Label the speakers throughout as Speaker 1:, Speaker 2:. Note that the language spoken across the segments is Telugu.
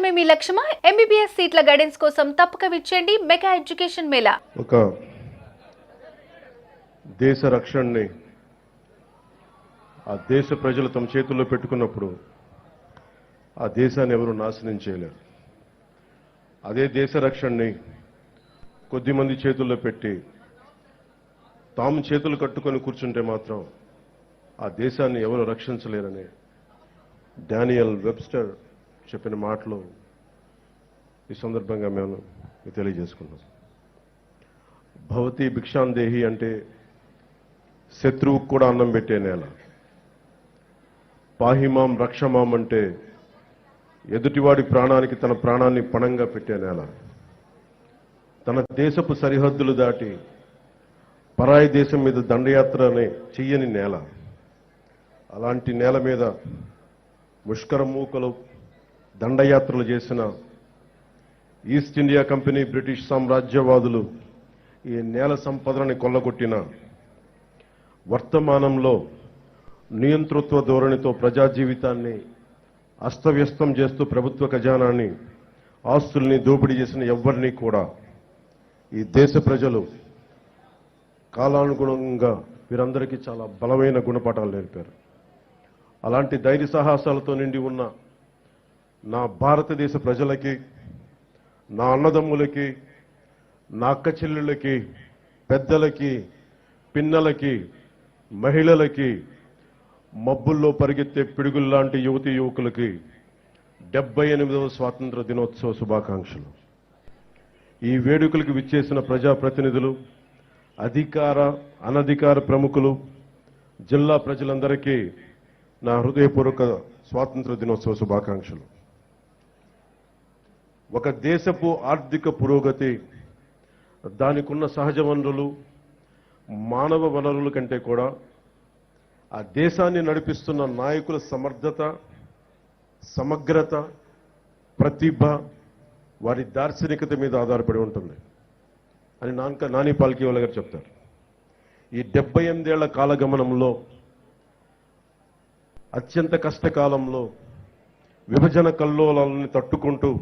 Speaker 1: సాధించడమే మీ లక్ష్యమా? ఎంబీబీఎస్ సీట్ల గైడెన్స్ కోసం తప్పక విచ్చేయండి మెగా ఎడ్యుకేషన్ మేళా.
Speaker 2: ఒక దేశ రక్షణని ఆ దేశ ప్రజలు తమ చేతుల్లో పెట్టుకున్నప్పుడు ఆ దేశాన్ని ఎవరు నాశనం చేయలేరు. అదే దేశ రక్షణని కొద్దిమంది చేతుల్లో పెట్టి తాము చేతులు కట్టుకొని కూర్చుంటే మాత్రం ఆ దేశాన్ని ఎవరు రక్షించలేరని డానియల్ వెబ్స్టర్ చెప్పిన మాటలు ఈ సందర్భంగా మేము తెలియజేసుకున్నాం. భవతి భిక్షాందేహి అంటే శత్రువుకు కూడా అన్నం పెట్టే నేల. పాహిమాం రక్షమాం అంటే ఎదుటివాడి ప్రాణానికి తన ప్రాణాన్ని పణంగా పెట్టే నేల. తన దేశపు సరిహద్దులు దాటి పరాయి దేశం మీద దండయాత్రని చెయ్యని నేల. అలాంటి నేల మీద ముష్కర మూకలు దండయాత్రలు చేసిన ఈస్ట్ ఇండియా కంపెనీ బ్రిటిష్ సామ్రాజ్యవాదులు ఈ నేల సంపదలని కొల్లగొట్టిన వర్తమానంలో నియంతృత్వ ధోరణితో ప్రజా జీవితాన్ని అస్తవ్యస్తం చేస్తూ ప్రభుత్వ ఖజానాన్ని ఆస్తుల్ని దోపిడీ చేసిన ఎవ్వరినీ కూడా ఈ దేశ ప్రజలు కాలానుగుణంగా వీరందరికీ చాలా బలమైన గుణపాఠాలు నేర్పారు. అలాంటి ధైర్య సాహసాలతో నిండి ఉన్న నా భారతదేశ ప్రజలకి, నా అన్నదమ్ములకి, నా అక్క చెల్లెళ్ళకి, పెద్దలకి, పిన్నలకి, మహిళలకి, మబ్బుల్లో పరిగెత్తే పిడుగుల్లాంటి యువతీ యువకులకి 78వ స్వాతంత్ర దినోత్సవ శుభాకాంక్షలు. ఈ వేడుకలకు విచ్చేసిన ప్రజాప్రతినిధులు, అధికార అనధికార ప్రముఖులు, జిల్లా ప్రజలందరికీ నా హృదయపూర్వక స్వాతంత్ర దినోత్సవ శుభాకాంక్షలు. ఒక దేశపు ఆర్థిక పురోగతి దానికున్న సహజ వనరులు, మానవ వనరుల కంటే కూడా ఆ దేశాన్ని నడిపిస్తున్న నాయకుల సమర్థత, సమగ్రత, ప్రతిభ, వారి దార్శనికత మీద ఆధారపడి ఉంటుంది అని నాని పాల్కీవాల గారు చెప్తారు. ఈ 78 ఏళ్ల కాలగమనంలో, అత్యంత కష్టకాలంలో విభజన కల్లోలాలని తట్టుకుంటూ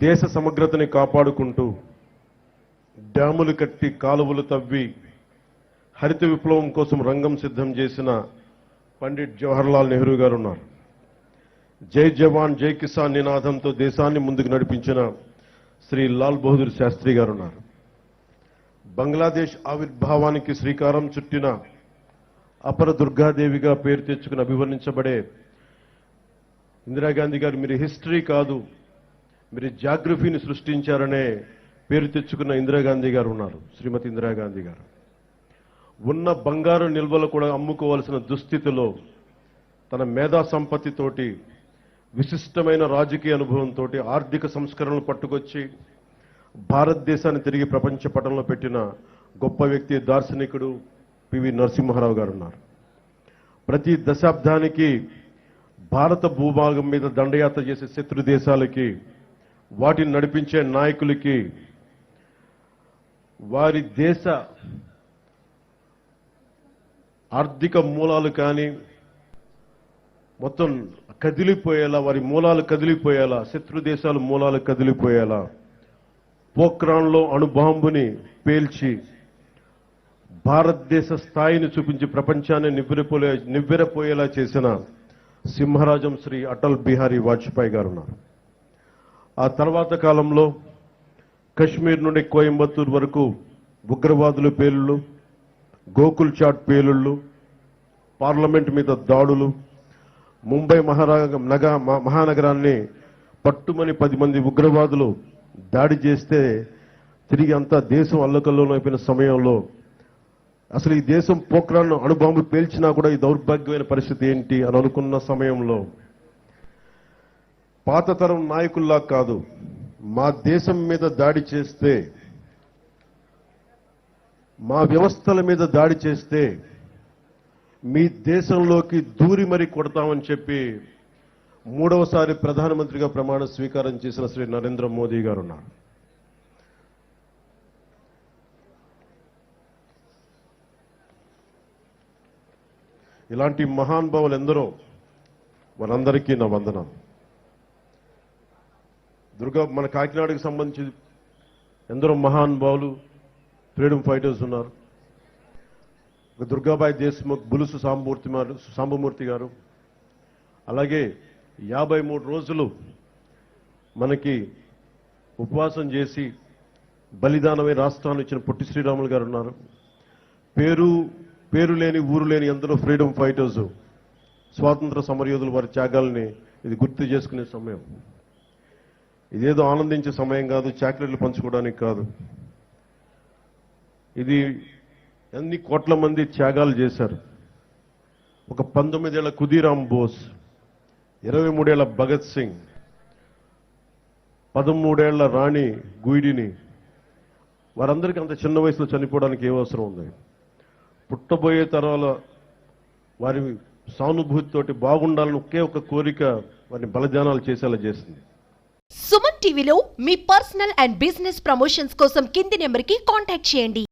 Speaker 2: దేశ సమగ్రతని కాపాడుకుంటూ డ్యాములు కట్టి కాలువలు తవ్వి హరిత విప్లవం కోసం రంగం సిద్ధం చేసిన పండిట్ జవహర్లాల్ నెహ్రూ గారు ఉన్నారు. జై జవాన్ జై కిసాన్ నినాదంతో దేశాన్ని ముందుకు నడిపించిన శ్రీ లాల్ బహదూర్ శాస్త్రి గారు ఉన్నారు. బంగ్లాదేశ్ ఆవిర్భావానికి శ్రీకారం చుట్టిన అపర దుర్గాదేవిగా పేరు తెచ్చుకుని అభివర్ణించబడే ఇందిరాగాంధీ గారు మీరు హిస్టరీ కాదు, మీరు జాగ్రఫీని సృష్టించారనే పేరు తెచ్చుకున్న ఇందిరాగాంధీ గారు ఉన్నారు. శ్రీమతి ఇందిరాగాంధీ గారు ఉన్న బంగారు నిల్వలు కూడా అమ్ముకోవాల్సిన దుస్థితిలో తన మేధా సంపత్తితోటి, విశిష్టమైన రాజకీయ అనుభవంతో ఆర్థిక సంస్కరణలు పట్టుకొచ్చి భారతదేశాన్ని తిరిగి ప్రపంచ పటంలో పెట్టిన గొప్ప వ్యక్తి, దార్శనికుడు పివి నరసింహారావు గారు ఉన్నారు. ప్రతి దశాబ్దానికి భారత భూభాగం మీద దండయాత్ర చేసే శత్రు దేశాలకి, వాటిని నడిపించే నాయకులకి వారి దేశ ఆర్థిక మూలాలు కానీ మొత్తం కదిలిపోయేలా, వారి మూలాలు కదిలిపోయేలా, శత్రు దేశాల మూలాలు కదిలిపోయేలా పోఖ్రాన్లో అణుబాంబుని పేల్చి భారతదేశ స్థాయిని చూపించి ప్రపంచాన్ని నివ్వెరపోయేలా చేసిన సింహరాజం శ్రీ అటల్ బిహారీ వాజ్పేయి గారు ఉన్నారు. ఆ తర్వాత కాలంలో కశ్మీర్ నుండి కోయంబత్తూరు వరకు ఉగ్రవాదుల పేలుళ్ళు, గోకుల్ చాట్ పేలుళ్ళు, పార్లమెంట్ మీద దాడులు, ముంబై మహానగరాన్ని పట్టుమని 10 మంది ఉగ్రవాదులు దాడి చేస్తే తిరిగి అంతా దేశం అల్లకల్లోలం అయిపోయిన సమయంలో అసలు ఈ దేశం పోఖ్రాన్ అణుబాంబు పేల్చినా కూడా ఈ దౌర్భాగ్యమైన పరిస్థితి ఏంటి అని అనుకున్న సమయంలో పాత తరం నాయకుల్లా కాదు, మా దేశం మీద దాడి చేస్తే, మా వ్యవస్థల మీద దాడి చేస్తే మీ దేశంలోకి దూరి మరీ కొడతామని చెప్పి 3వసారి ప్రధానమంత్రిగా ప్రమాణ స్వీకారం చేసిన శ్రీ నరేంద్ర మోదీ గారు ఉన్నారు. ఇలాంటి మహానుభావులు ఎందరో, వారందరికీ నా వందనం. మన కాకినాడకి సంబంధించి ఎందరో మహానుభావులు ఫ్రీడమ్ ఫైటర్స్ ఉన్నారు. దుర్గాబాయి దేశ్ముఖ్, బులుసు సాంబమూర్తి గారు, అలాగే 53 రోజులు మనకి ఉపవాసం చేసి బలిదానమై రాష్ట్రాన్ని ఇచ్చిన పొట్టి శ్రీరాములు గారు ఉన్నారు. పేరు లేని ఊరు లేని ఎందరో ఫ్రీడమ్ ఫైటర్స్, స్వాతంత్ర సమరయోధులు వారి త్యాగాల్ని ఇది గుర్తు చేసుకునే సమయం. ఇదేదో ఆనందించే సమయం కాదు, చాక్లెట్లు పంచుకోవడానికి కాదు. ఇది ఎన్ని కోట్ల మంది త్యాగాలు చేశారు. ఒక 19 ఏళ్ల ఖుదీరామ్ బోస్, 23 ఏళ్ల భగత్ సింగ్, 13 ఏళ్ల రాణి గుయిడిని, వారందరికీ అంత చిన్న వయసులో చనిపోవడానికి ఏ అవసరం ఉంది? పుట్టబోయే తరాల వారి సానుభూతితోటి బాగుండాలని ఒకే ఒక కోరిక వారిని బలిదానాలు చేసేలా చేసింది.
Speaker 3: సుమన్ టీవీలో మీ పర్సనల్ అండ్ బిజినెస్ ప్రమోషన్స్ కోసం కింది నెంబర్కి కాంటాక్ట్ చేయండి.